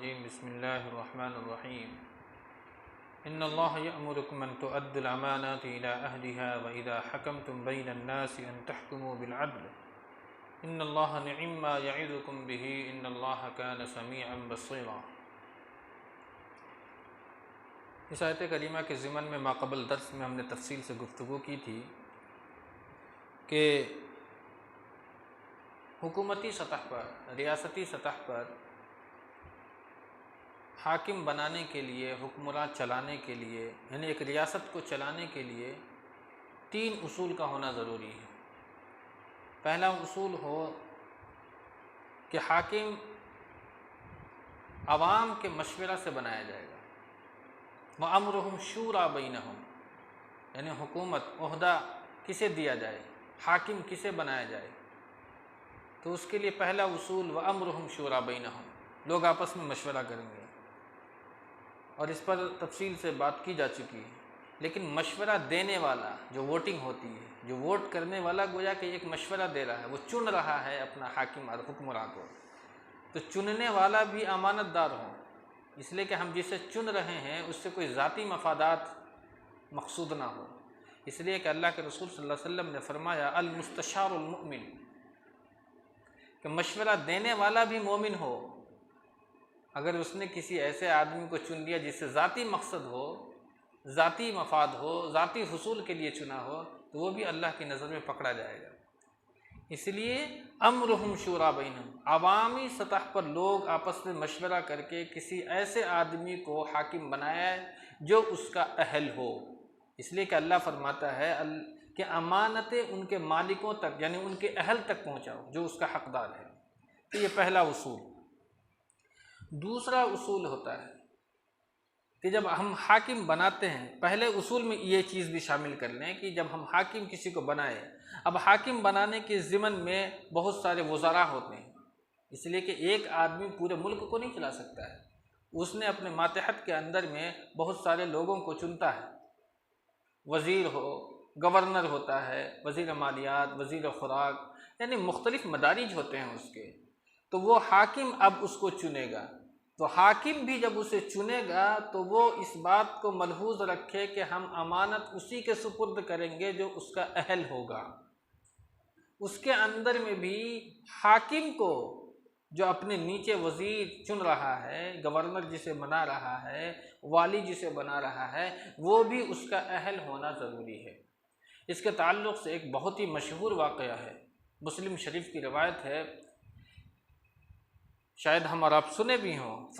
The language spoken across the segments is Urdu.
الرجیم بسم اللہ الرحمن الرحیم ان اللہ یأمرکم ان تؤدوا الامانات الی اہلها واذا حکمتم بین الناس ان تحکموا بالعدل ان اللہ نعم ما یعظکم بہ ان اللہ کان سمیعا بصیرا۔ اس آیت کریمہ کے ضمن میں ماقبل درس میں ہم نے تفصیل سے گفتگو کی تھی کہ حکومتی سطح پر، ریاستی سطح پر حاکم بنانے کے لیے، حکمراں چلانے کے لیے، یعنی ایک ریاست کو چلانے کے لیے 3 اصول کا ہونا ضروری ہے۔ پہلا اصول ہو کہ حاکم عوام کے مشورہ سے بنایا جائے گا، وَأَمْرُهُمْ شُورَى بَيْنَهُمْ، یعنی حکومت، عہدہ کسے دیا جائے، حاکم کسے بنایا جائے، تو اس کے لیے پہلا اصول وَأَمْرُهُمْ شُورَى بَيْنَهُمْ، لوگ آپس میں مشورہ کریں گے، اور اس پر تفصیل سے بات کی جا چکی ہے۔ لیکن مشورہ دینے والا، جو ووٹنگ ہوتی ہے، جو ووٹ کرنے والا گویا کہ ایک مشورہ دے رہا ہے، وہ چن رہا ہے اپنا حاکم اور حکمراں کو، تو چننے والا بھی امانت دار ہو، اس لیے کہ ہم جسے چن رہے ہیں اس سے کوئی ذاتی مفادات مقصود نہ ہو۔ اس لیے کہ اللہ کے رسول صلی اللہ علیہ وسلم نے فرمایا المستشار المؤمن، کہ مشورہ دینے والا بھی مومن ہو، اگر اس نے کسی ایسے آدمی کو چن لیا جس سے ذاتی مقصد ہو، ذاتی مفاد ہو، ذاتی حصول کے لیے چنا ہو، تو وہ بھی اللہ کی نظر میں پکڑا جائے گا۔ اس لیے امرہم شورا بینہم، عوامی سطح پر لوگ آپس میں مشورہ کر کے کسی ایسے آدمی کو حاکم بنایا ہے جو اس کا اہل ہو۔ اس لیے کہ اللہ فرماتا ہے کہ امانتیں ان کے مالکوں تک، یعنی ان کے اہل تک پہنچاؤ جو اس کا حقدار ہے۔ تو یہ پہلا اصول۔ دوسرا اصول ہوتا ہے کہ جب ہم حاکم بناتے ہیں، پہلے اصول میں یہ چیز بھی شامل کر لیں کہ جب ہم حاکم کسی کو بنائیں، اب حاکم بنانے کے ضمن میں بہت سارے وزراء ہوتے ہیں، اس لیے کہ ایک آدمی پورے ملک کو نہیں چلا سکتا ہے، اس نے اپنے ماتحت کے اندر میں بہت سارے لوگوں کو چنتا ہے، وزیر ہو، گورنر ہوتا ہے، وزیر مالیات، وزیر خوراک، یعنی مختلف مدارج ہوتے ہیں اس کے، تو وہ حاکم اب اس کو چنے گا۔ تو حاکم بھی جب اسے چنے گا تو وہ اس بات کو ملحوظ رکھے کہ ہم امانت اسی کے سپرد کریں گے جو اس کا اہل ہوگا۔ اس کے اندر میں بھی حاکم کو، جو اپنے نیچے وزیر چن رہا ہے، گورنر جسے بنا رہا ہے، والی جسے بنا رہا ہے، وہ بھی اس کا اہل ہونا ضروری ہے۔ اس کے تعلق سے ایک بہت ہی مشہور واقعہ ہے، مسلم شریف کی روایت ہے، شاید ہم اور آپ سنے بھی ہوں۔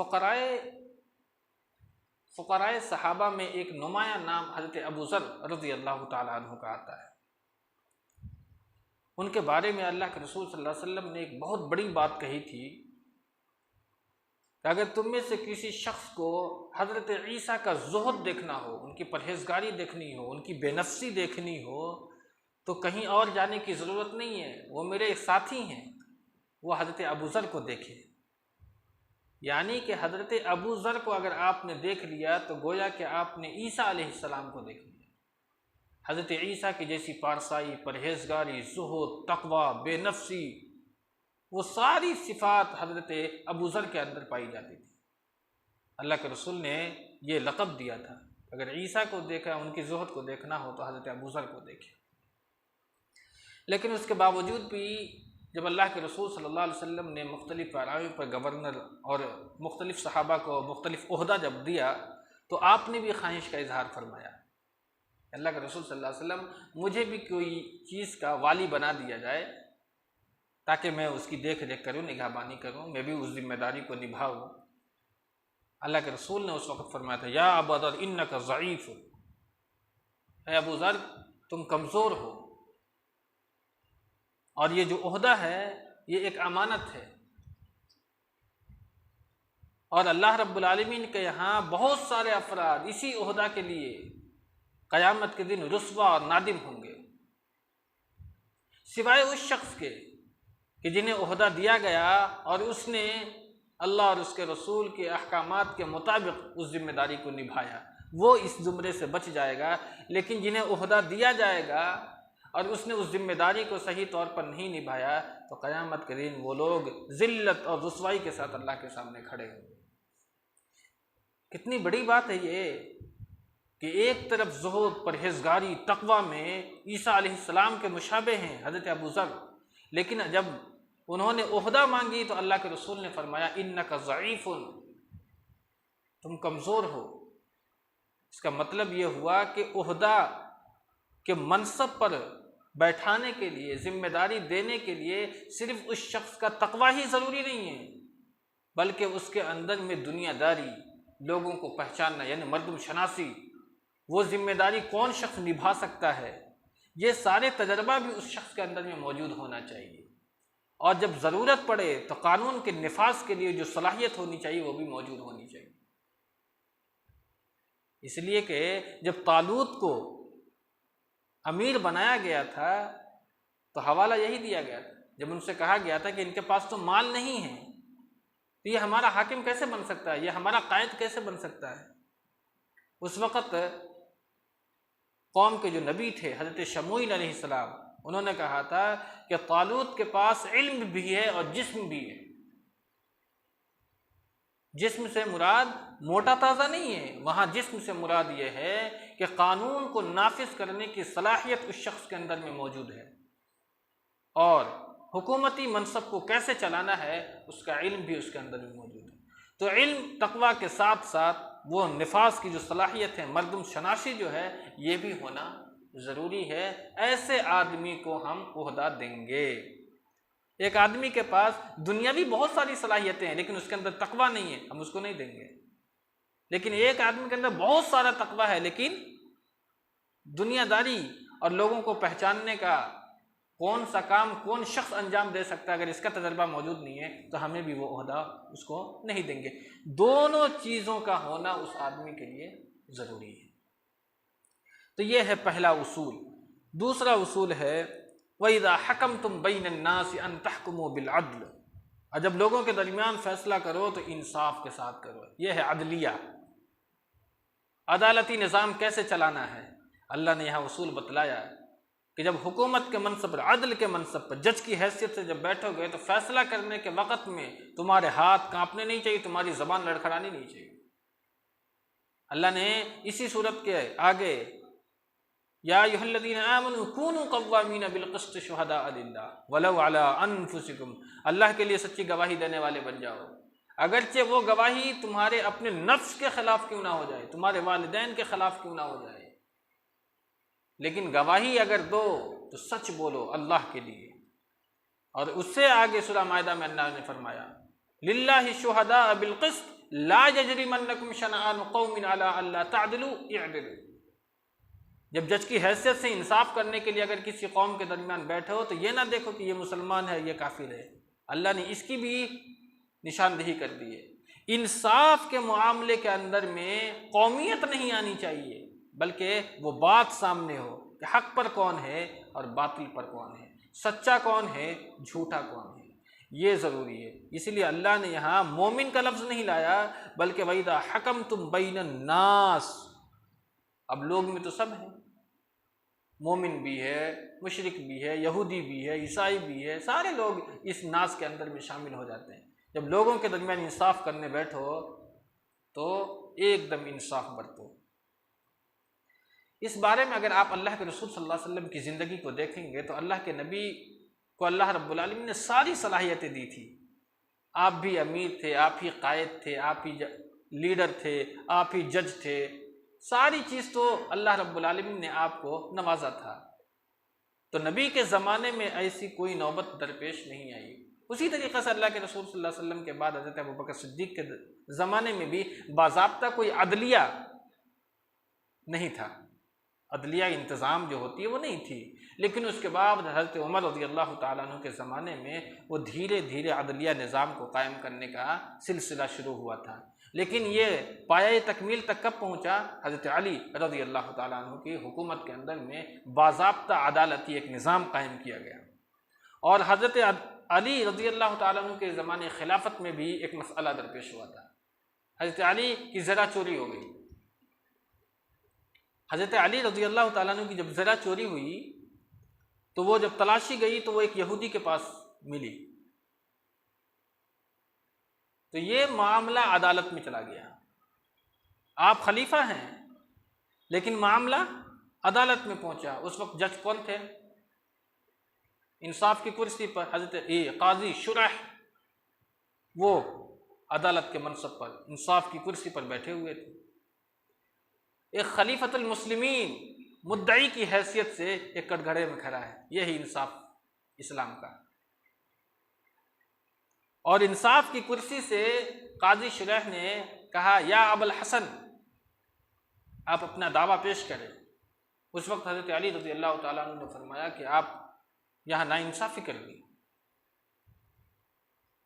فقراء صحابہ میں ایک نمایاں نام حضرت ابو ذر رضی اللہ تعالیٰ عنہ کا آتا ہے۔ ان کے بارے میں اللہ کے رسول صلی اللہ علیہ وسلم نے ایک بہت بڑی بات کہی تھی کہ اگر تم میں سے کسی شخص کو حضرت عیسیٰ کا زہد دیکھنا ہو، ان کی پرہیزگاری دیکھنی ہو، ان کی بے نفسی دیکھنی ہو، تو کہیں اور جانے کی ضرورت نہیں ہے، وہ میرے ایک ساتھی ہیں، وہ حضرت ابو ذر کو دیکھے۔ یعنی کہ حضرت ابو ذر کو اگر آپ نے دیکھ لیا تو گویا کہ آپ نے عیسیٰ علیہ السلام کو دیکھ لیا۔ حضرت عیسیٰ کی جیسی پارسائی، پرہیزگاری، زہد، تقوی، بے نفسی، وہ ساری صفات حضرت ابو ذر کے اندر پائی جاتی تھی۔ اللہ کے رسول نے یہ لقب دیا تھا، اگر عیسیٰ کو دیکھا، ان کی زہد کو دیکھنا ہو تو حضرت ابو ذر کو دیکھے۔ لیکن اس کے باوجود بھی جب اللہ کے رسول صلی اللہ علیہ وسلم نے مختلف پیراوی پر گورنر اور مختلف صحابہ کو مختلف عہدہ جب دیا تو آپ نے بھی خواہش کا اظہار فرمایا، اللہ کے رسول صلی اللہ علیہ وسلم مجھے بھی کوئی چیز کا والی بنا دیا جائے تاکہ میں اس کی دیکھ ریکھ کروں، نگہبانی کروں، میں بھی اس ذمہ داری کو نبھاؤں۔ اللہ کے رسول نے اس وقت فرمایا تھا یا ابا ذر انک ضعیف، اے ابو ذر تم کمزور ہو، اور یہ جو عہدہ ہے یہ ایک امانت ہے، اور اللہ رب العالمین کے یہاں بہت سارے افراد اسی عہدہ کے لیے قیامت کے دن رسوا اور نادم ہوں گے، سوائے اس شخص کے کہ جنہیں عہدہ دیا گیا اور اس نے اللہ اور اس کے رسول کے احکامات کے مطابق اس ذمہ داری کو نبھایا، وہ اس زمرے سے بچ جائے گا۔ لیکن جنہیں عہدہ دیا جائے گا اور اس نے اس ذمہ داری کو صحیح طور پر نہیں نبھایا تو قیامت کے دن وہ لوگ ذلت اور رسوائی کے ساتھ اللہ کے سامنے کھڑے ہوں گے۔ کتنی بڑی بات ہے یہ کہ ایک طرف زہد، پرہیزگاری، تقوی میں عیسیٰ علیہ السلام کے مشابہ ہیں حضرت ابو ذر، لیکن جب انہوں نے عہدہ مانگی تو اللہ کے رسول نے فرمایا انک ضعیف، تم کمزور ہو۔ اس کا مطلب یہ ہوا کہ عہدہ کے منصب پر بیٹھانے کے لیے، ذمہ داری دینے کے لیے صرف اس شخص کا تقوی ہی ضروری نہیں ہے، بلکہ اس کے اندر میں دنیا داری، لوگوں کو پہچاننا یعنی مردم شناسی، وہ ذمہ داری کون شخص نبھا سکتا ہے، یہ سارے تجربہ بھی اس شخص کے اندر میں موجود ہونا چاہیے، اور جب ضرورت پڑے تو قانون کے نفاذ کے لیے جو صلاحیت ہونی چاہیے وہ بھی موجود ہونی چاہیے۔ اس لیے کہ جب طالوت کو امیر بنایا گیا تھا تو حوالہ یہی دیا گیا تھا، جب ان سے کہا گیا تھا کہ ان کے پاس تو مال نہیں ہے تو یہ ہمارا حاکم کیسے بن سکتا ہے، یہ ہمارا قائد کیسے بن سکتا ہے۔ اس وقت قوم کے جو نبی تھے حضرت شموئیل علیہ السلام، انہوں نے کہا تھا کہ طالوت کے پاس علم بھی ہے اور جسم بھی ہے۔ جسم سے مراد موٹا تازہ نہیں ہے، وہاں جسم سے مراد یہ ہے کہ قانون کو نافذ کرنے کی صلاحیت اس شخص کے اندر میں موجود ہے، اور حکومتی منصب کو کیسے چلانا ہے اس کا علم بھی اس کے اندر میں موجود ہے۔ تو علم تقوی کے ساتھ ساتھ وہ نفاذ کی جو صلاحیت ہے، مردم شناسی جو ہے، یہ بھی ہونا ضروری ہے۔ ایسے آدمی کو ہم عہدہ دیں گے۔ ایک آدمی کے پاس دنیاوی بہت ساری صلاحیتیں ہیں لیکن اس کے اندر تقوی نہیں ہے، ہم اس کو نہیں دیں گے۔ لیکن ایک آدمی کے اندر بہت سارا تقوی ہے لیکن دنیا داری اور لوگوں کو پہچاننے کا کون سا کام کون شخص انجام دے سکتا ہے، اگر اس کا تجربہ موجود نہیں ہے تو ہمیں بھی وہ عہدہ اس کو نہیں دیں گے۔ دونوں چیزوں کا ہونا اس آدمی کے لیے ضروری ہے۔ تو یہ ہے پہلا اصول۔ دوسرا اصول ہے وَإِذَا حَكَمْتُمْ بَيْنَ النَّاسِ أَن تَحْكُمُوا بِالْعَدْلِ، اور جب لوگوں کے درمیان فیصلہ کرو تو انصاف کے ساتھ کرو۔ یہ ہے عدلیہ، عدالتی نظام کیسے چلانا ہے۔ اللہ نے یہاں اصول بتلایا کہ جب حکومت کے منصب پر، عدل کے منصب پر، جج کی حیثیت سے جب بیٹھو گے تو فیصلہ کرنے کے وقت میں تمہارے ہاتھ کانپنے نہیں چاہیے، تمہاری زبان لڑکھڑانی نہیں چاہیے۔ اللہ نے اسی صورت کے آگے یا ایھا الذین آمنوا کونوا قوامین بالقسط شہداء للہ ولو علی انفسکم، اللہ کے لیے سچی گواہی دینے والے بن جاؤ، اگرچہ وہ گواہی تمہارے اپنے نفس کے خلاف کیوں نہ ہو جائے، تمہارے والدین کے خلاف کیوں نہ ہو جائے، لیکن گواہی اگر دو تو سچ بولو اللہ کے لیے۔ اور اس سے آگے سورہ مائدہ میں اللہ نے فرمایا للہ شہداء بالقسط لا یجرمنکم شنآن قوم علی الا تعدلوا اعدلوا، جب جج کی حیثیت سے انصاف کرنے کے لیے اگر کسی قوم کے درمیان بیٹھے ہو تو یہ نہ دیکھو کہ یہ مسلمان ہے یہ کافر ہے، اللہ نے اس کی بھی نشاندہی کر دی ہے۔ انصاف کے معاملے کے اندر میں قومیت نہیں آنی چاہیے، بلکہ وہ بات سامنے ہو کہ حق پر کون ہے اور باطل پر کون ہے، سچا کون ہے جھوٹا کون ہے، یہ ضروری ہے۔ اس لیے اللہ نے یہاں مومن کا لفظ نہیں لایا بلکہ وَإِذَا حَكَمْتُمْ بَيْنَ النَّاسِ، اب لوگ میں تو سب ہیں، مومن بھی ہے، مشرک بھی ہے، یہودی بھی ہے، عیسائی بھی ہے، سارے لوگ اس ناس کے اندر میں شامل ہو جاتے ہیں۔ جب لوگوں کے درمیان انصاف کرنے بیٹھو تو ایک دم انصاف برتو۔ اس بارے میں اگر آپ اللہ کے رسول صلی اللہ علیہ وسلم کی زندگی کو دیکھیں گے تو اللہ کے نبی کو اللہ رب العالمین نے ساری صلاحیتیں دی تھی۔ آپ بھی امیر تھے، آپ ہی قائد تھے، آپ ہی لیڈر تھے، آپ ہی جج تھے، ساری چیز تو اللہ رب العالمین نے آپ کو نوازا تھا۔ تو نبی کے زمانے میں ایسی کوئی نوبت درپیش نہیں آئی۔ اسی طریقے سے اللہ کے رسول صلی اللہ علیہ وسلم کے بعد حضرت ابوبکر صدیق کے زمانے میں بھی باضابطہ کوئی عدلیہ نہیں تھا، عدلیہ انتظام جو ہوتی ہے وہ نہیں تھی، لیکن اس کے بعد حضرت عمر رضی اللہ تعالیٰ عنہ کے زمانے میں وہ دھیرے دھیرے عدلیہ نظام کو قائم کرنے کا سلسلہ شروع ہوا تھا۔ لیکن یہ پایۂ تکمیل تک کب پہنچا؟ حضرت علی رضی اللہ تعالیٰ عنہ کی حکومت کے اندر میں باضابطہ عدالتی ایک نظام قائم کیا گیا۔ اور حضرت علی رضی اللہ تعالیٰ عنہ کے زمانے خلافت میں بھی ایک مسئلہ درپیش ہوا تھا، حضرت علی کی زرہ چوری ہو گئی۔ حضرت علی رضی اللہ تعالیٰ عنہ کی جب زرہ چوری ہوئی تو وہ جب تلاشی گئی تو وہ ایک یہودی کے پاس ملی، تو یہ معاملہ عدالت میں چلا گیا۔ آپ خلیفہ ہیں لیکن معاملہ عدالت میں پہنچا. اس وقت جج کون تھے؟ انصاف کی کرسی پر حضرت قاضی شرح، وہ عدالت کے منصب پر انصاف کی کرسی پر بیٹھے ہوئے تھے. ایک خلیفۃ المسلمین مدعی کی حیثیت سے ایک کٹ گھڑے میں کھڑا ہے. یہی انصاف اسلام کا. اور انصاف کی کرسی سے قاضی شرح نے کہا یا ابو الحسن، آپ اپنا دعویٰ پیش کریں. اس وقت حضرت علی رضی اللہ تعالیٰ عنہ نے فرمایا کہ آپ یہاں ناانصافی کر دی.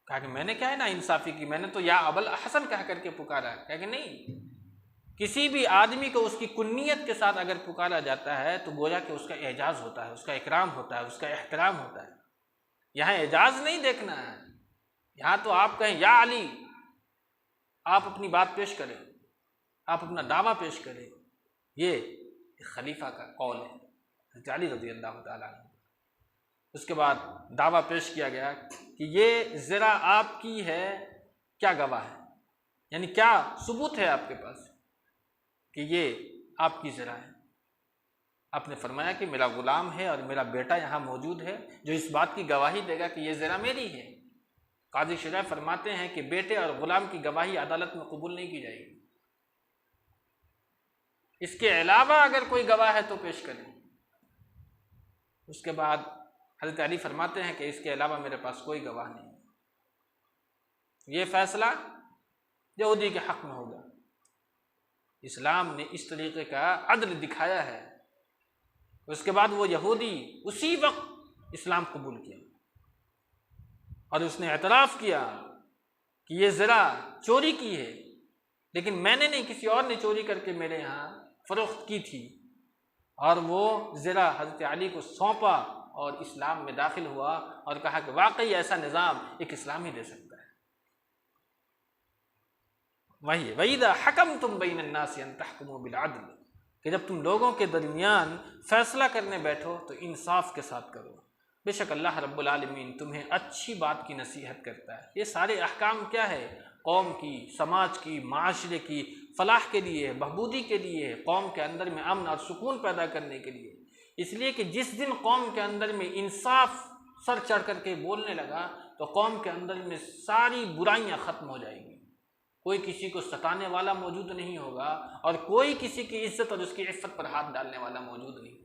کہا کہ میں نے کیا ہے ناانصافی کی؟ میں نے تو یا ابو الحسن کہہ کر کے پکارا. کہا کہ نہیں، کسی بھی آدمی کو اس کی کنیت کے ساتھ اگر پکارا جاتا ہے تو گویا کہ اس کا اعزاز ہوتا ہے، اس کا اکرام ہوتا ہے، اس کا احترام ہوتا ہے. یہاں اعزاز نہیں دیکھنا ہے، یہاں تو آپ کہیں یا علی، آپ اپنی بات پیش کریں، آپ اپنا دعویٰ پیش کریں. یہ خلیفہ کا قول ہے حضرت علی رضی اللہ تعالیٰ عنہ. اس کے بعد دعویٰ پیش کیا گیا کہ یہ زرہ آپ کی ہے، کیا گواہ ہے؟ یعنی کیا ثبوت ہے آپ کے پاس کہ یہ آپ کی زرہ ہے؟ آپ نے فرمایا کہ میرا غلام ہے اور میرا بیٹا یہاں موجود ہے جو اس بات کی گواہی دے گا کہ یہ زرہ میری ہے. قاضی شرح فرماتے ہیں کہ بیٹے اور غلام کی گواہی عدالت میں قبول نہیں کی جائے گی. اس کے علاوہ اگر کوئی گواہ ہے تو پیش کریں. اس کے بعد حضرت علی فرماتے ہیں کہ اس کے علاوہ میرے پاس کوئی گواہ نہیں. یہ فیصلہ یہودی کے حق میں ہوگا. اسلام نے اس طریقے کا عدل دکھایا ہے. اس کے بعد وہ یہودی اسی وقت اسلام قبول کیا اور اس نے اعتراف کیا کہ یہ زرہ چوری کی ہے، لیکن میں نے نہیں، کسی اور نے چوری کر کے میرے یہاں فروخت کی تھی. اور وہ زرہ حضرت علی کو سونپا اور اسلام میں داخل ہوا اور کہا کہ واقعی ایسا نظام ایک اسلام ہی دے سکتا ہے. وہی وَإِذَا حَكَمْتُمْ بَيْنَ النَّاسِ أَن تَحْكُمُوا بِالْعَدْلِ، کہ جب تم لوگوں کے درمیان فیصلہ کرنے بیٹھو تو انصاف کے ساتھ کرو. بے شک اللہ رب العالمین تمہیں اچھی بات کی نصیحت کرتا ہے. یہ سارے احکام کیا ہے؟ قوم کی، سماج کی، معاشرے کی فلاح کے لیے، بہبودی کے لیے، قوم کے اندر میں امن اور سکون پیدا کرنے کے لیے. اس لیے کہ جس دن قوم کے اندر میں انصاف سر چڑھ کر کے بولنے لگا تو قوم کے اندر میں ساری برائیاں ختم ہو جائیں گی. کوئی کسی کو ستانے والا موجود نہیں ہوگا اور کوئی کسی کی عزت اور اس کی عفت پر ہاتھ ڈالنے والا موجود نہیں.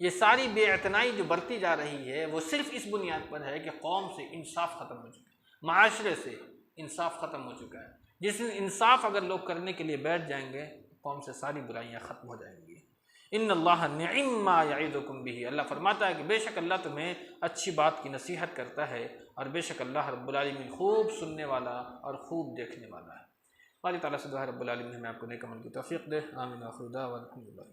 یہ ساری بے اعتنائی جو برتی جا رہی ہے وہ صرف اس بنیاد پر ہے کہ قوم سے انصاف ختم ہو چکا ہے، معاشرے سے انصاف ختم ہو چکا ہے. جس دن انصاف اگر لوگ کرنے کے لیے بیٹھ جائیں گے قوم سے ساری برائیاں ختم ہو جائیں گی. ان اللہ نعم ما یعظکم بہ، اللہ فرماتا ہے کہ بے شک اللہ تمہیں اچھی بات کی نصیحت کرتا ہے اور بے شک اللہ رب العالمین خوب سننے والا اور خوب دیکھنے والا ہے. اللہ تعالیٰ سے دعا ہے رب العالمین ہمیں آپ کو نیک عمل کی توفیق دے. آمین. آخر دعوانا الحمدللہ.